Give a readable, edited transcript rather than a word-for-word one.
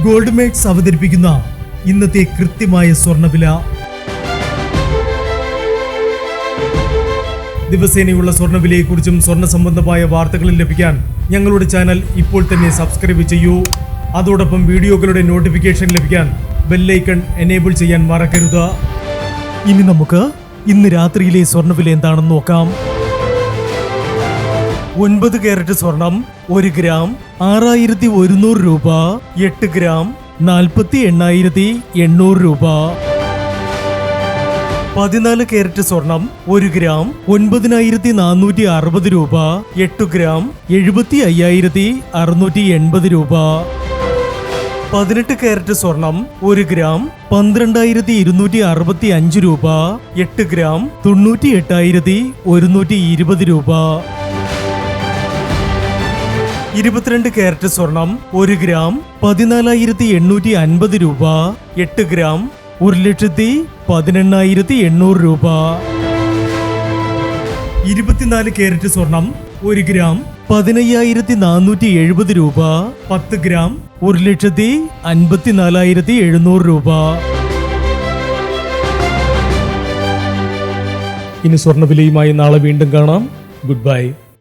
Gold makes അവതരിപ്പിക്കുന്ന ഇന്നത്തെ കൃത്യമായ സ്വർണ്ണവില. ദിവസേനയുള്ള സ്വർണ്ണവിലയെക്കുറിച്ചും സ്വർണ്ണ സംബന്ധമായ വാർത്തകളും ലഭിക്കാൻ ഞങ്ങളുടെ ചാനൽ ഇപ്പോൾ തന്നെ സബ്സ്ക്രൈബ് ചെയ്യൂ. അതോടൊപ്പം വീഡിയോകളുടെ നോട്ടിഫിക്കേഷൻ ലഭിക്കാൻ ബെല്ലൈക്കൺ എനേബിൾ ചെയ്യാൻ മറക്കരുത്. ഇനി നമുക്ക് ഇന്ന് രാത്രിയിലെ സ്വർണ്ണവില എന്താണെന്ന് നോക്കാം. 9 കാരറ്റ് സ്വർണം 1 ഗ്രാം 6100 രൂപ. 8 ഗ്രാം 48,800 രൂപ. 14 കാരറ്റ് സ്വർണം 1 ഗ്രാം 9,460 രൂപ. 8 ഗ്രാം 75,680 രൂപ. 18 കാരറ്റ് സ്വർണം 1 ഗ്രാം 12,265 രൂപ. 8 ഗ്രാം 98,120 രൂപ. 22 കാരറ്റ് സ്വർണം 1 ഗ്രാം 14,850 രൂപ. 8 ഗ്രാം 1,18,800 രൂപ. 24 കാരറ്റ് സ്വർണം 1 ഗ്രാം 15,470 രൂപ. 10 ഗ്രാം 1,54,700 രൂപ. ഇനി സ്വർണ്ണവിലയുമായി നാളെ വീണ്ടും കാണാം. Good bye.